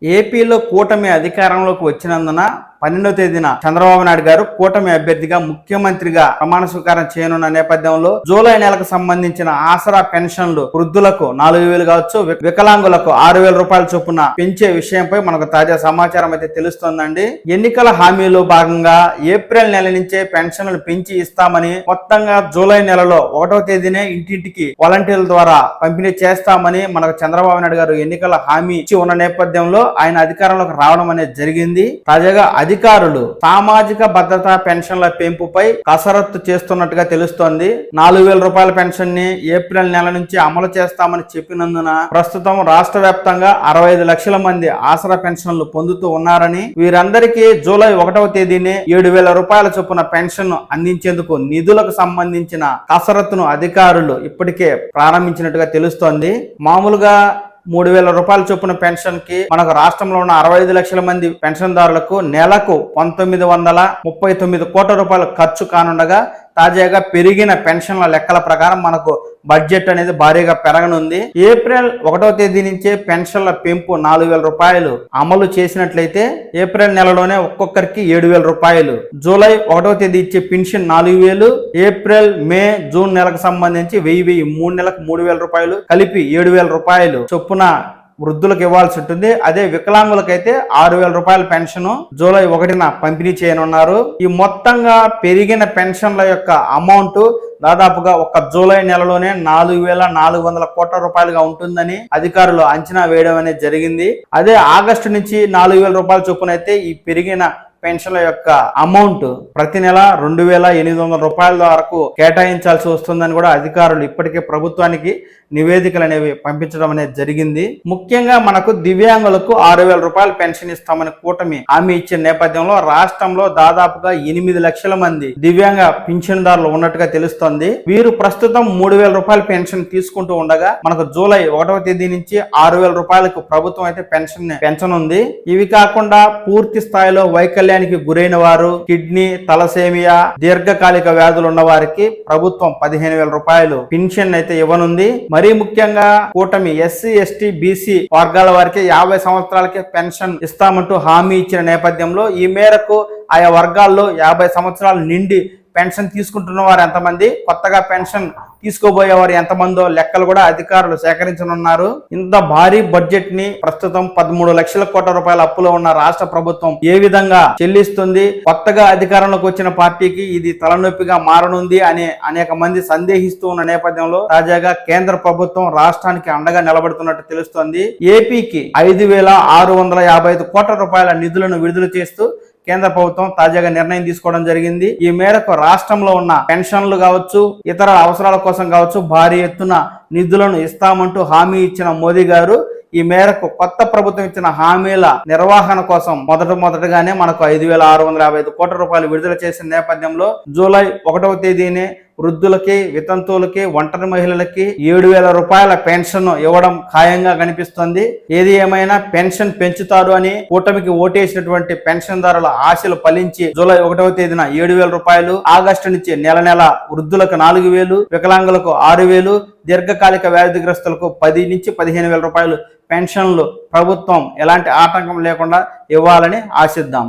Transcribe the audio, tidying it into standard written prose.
ఏపీలో కూటమి అధికారంలోకి వచ్చినందున 12వ తేదీన చంద్రబాబు నాయుడు గారు కూటమి అభ్యర్థిగా ముఖ్యమంత్రిగా ప్రమాణ స్వీకారం చేయనున్న నేపథ్యంలో జూలై నెలకు సంబంధించిన ఆసరా పెన్షన్లు వృద్ధులకు 4,000 కావచ్చు, వికలాంగులకు 6,000 రూపాయల చొప్పున పెంచే విషయంపై మనకు తాజా సమాచారం అయితే తెలుస్తోందండి. ఎన్నికల హామీలో భాగంగా ఏప్రిల్ నెల నుంచే పెన్షన్లు పెంచి ఇస్తామని, మొత్తంగా జూలై నెలలో 1వ తేదీనే ఇంటింటికి వాలంటీర్ల ద్వారా పంపిణీ చేస్తామని మనకు చంద్రబాబు నాయుడు గారు ఎన్నికల హామీ ఇచ్చి ఉన్న నేపథ్యంలో ఆయన అధికారంలోకి రావడం అనేది జరిగింది. తాజాగా అధికారులు సామాజిక భద్రతా పెన్షన్ల పెంపుపై కసరత్తు చేస్తున్నట్టుగా తెలుస్తోంది. 4,000 రూపాయల పెన్షన్ ని ఏప్రిల్ నెల నుంచి అమలు చేస్తామని చెప్పినందున ప్రస్తుతం రాష్ట్ర వ్యాప్తంగా 65 లక్షల మంది ఆసరా పెన్షన్లు పొందుతూ ఉన్నారని, వీరందరికీ జూలై 1వ తేదీనే 7,000 రూపాయల చొప్పున పెన్షన్ అందించేందుకు నిధులకు సంబంధించిన కసరత్తును అధికారులు ఇప్పటికే ప్రారంభించినట్టుగా తెలుస్తోంది. మామూలుగా 3,000 రూపాయల చొప్పున పెన్షన్ కి మనకు రాష్ట్రంలో ఉన్న 65 లక్షల మంది పెన్షన్దారులకు నెలకు 1,939 కోట్ల రూపాయలు ఖర్చు కానుండగా, తాజాగా పెరిగిన పెన్షన్ల లెక్కల ప్రకారం మనకు బడ్జెట్ అనేది భారీగా పెరగనుంది. ఏప్రిల్ 1వ తేదీ నుంచే పెన్షన్ల పెంపు 4,000 రూపాయలు అమలు చేసినట్లయితే ఏప్రిల్ నెలలోనే ఒక్కొక్కరికి 7,000 రూపాయలు, జూలై 1వ తేదీ ఇచ్చే పెన్షన్ 4,000, ఏప్రిల్, మే, జూన్ నెలకు సంబంధించి 1,000, 3 నెలకు 3,000 రూపాయలు కలిపి 7,000 రూపాయలు చొప్పున వృద్ధులకు ఇవ్వాల్సి ఉంటుంది. అదే వికలాంగులకైతే 6,000 రూపాయల పెన్షన్ జూలై 1న పంపిణీ చేయనున్నారు. ఈ మొత్తంగా పెరిగిన పెన్షన్ల యొక్క అమౌంట్ దాదాపుగా ఒక జూలై నెలలోనే 4,400 కోట్ల రూపాయలుగా ఉంటుందని అధికారులు అంచనా వేయడం అనేది జరిగింది. అదే ఆగస్టు నుంచి 4,000 రూపాయల చొప్పున అయితే ఈ పెరిగిన పెన్షన్ల యొక్క అమౌంట్ ప్రతి నెల 2,800 రూపాయల వరకు కేటాయించాల్సి వస్తుందని కూడా అధికారులు ఇప్పటికే ప్రభుత్వానికి నివేదికలు అనేవి పంపించడం అనేది జరిగింది. ముఖ్యంగా మనకు దివ్యాంగులకు 6,000 రూపాయల పెన్షన్ ఇస్తామని కూటమి హామీ ఇచ్చిన నేపథ్యంలో రాష్ట్రంలో దాదాపుగా 8 లక్షల మంది దివ్యాంగ పింఛన్దారులు ఉన్నట్టుగా తెలుస్తోంది. వీరు ప్రస్తుతం 3,000 రూపాయల పెన్షన్ తీసుకుంటూ ఉండగా, మనకు జూలై 1వ తేదీ నుంచి 6,000 రూపాయలకు ప్రభుత్వం అయితే పెన్షన్ పెంచనుంది. ఇవి కాకుండా పూర్తి స్థాయిలో వైకల్యానికి గురైన వారు, కిడ్నీ, తలసేమియా, దీర్ఘకాలిక వ్యాధులు ఉన్న వారికి ప్రభుత్వం 15,000 రూపాయలు పెన్షన్ అయితే ఇవ్వనుంది. మరీ ముఖ్యంగా కూటమి ఎస్సీ, ఎస్టీ, బీసీ వర్గాల వారికి 50 సంవత్సరాలకే పెన్షన్ ఇస్తామంటూ హామీ ఇచ్చిన నేపథ్యంలో ఈ మేరకు ఆయా వర్గాల్లో 50 సంవత్సరాలు నిండి పెన్షన్ తీసుకుంటున్న వారు ఎంతమంది, కొత్తగా పెన్షన్ తీసుకోబోయేవారు ఎంతమందో లెక్కలు కూడా అధికారులు సేకరించనున్నారు. ఇంత భారీ బడ్జెట్ ని ప్రస్తుతం 13 లక్షల కోట్ల రూపాయల అప్పులో ఉన్న రాష్ట్ర ప్రభుత్వం ఏ విధంగా చెల్లిస్తుంది, కొత్తగా అధికారంలోకి వచ్చిన పార్టీకి ఇది తలనొప్పిగా మారనుంది అని అనేక మంది సందేహిస్తూ ఉన్న నేపథ్యంలో తాజాగా కేంద్ర ప్రభుత్వం రాష్ట్రానికి అండగా నిలబడుతున్నట్టు తెలుస్తోంది. ఏపీకి 5,655 కోట్ల రూపాయల నిధులను విడుదల చేస్తూ కేంద్ర ప్రభుత్వం తాజాగా నిర్ణయం తీసుకోవడం జరిగింది. ఈ మేరకు రాష్ట్రంలో ఉన్న పెన్షన్లు కావచ్చు, ఇతర అవసరాల కోసం కావచ్చు భారీ ఎత్తున నిధులను ఇస్తామంటూ హామీ ఇచ్చిన మోదీ గారు ఈ మేరకు కొత్త ప్రభుత్వం ఇచ్చిన హామీల నిర్వహణ కోసం మొదటగానే మనకు 5,655 కోట్ల రూపాయలు విడుదల చేసిన నేపథ్యంలో జూలై 1వ తేదీనే వృద్ధులకి, వితంతువులకి, ఒంటరి మహిళలకి 7,000 రూపాయల పెన్షన్ ఇవ్వడం ఖాయంగా కనిపిస్తోంది. ఏది ఏమైనా పెన్షన్ పెంచుతారు అని కూటమికి ఓటేసినటువంటి పెన్షన్దారుల ఆశలు ఫలించి జూలై 1వ తేదీన 7,000 రూపాయలు, ఆగస్టు నుంచి నెల వృద్ధులకు 4,000, వికలాంగులకు 6,000, దీర్ఘకాలిక వ్యాధిగ్రస్తులకు 10 నుంచి 15,000 రూపాయలు పెన్షన్లు ప్రభుత్వం ఎలాంటి ఆటంకం లేకుండా ఇవ్వాలని ఆశిద్దాం.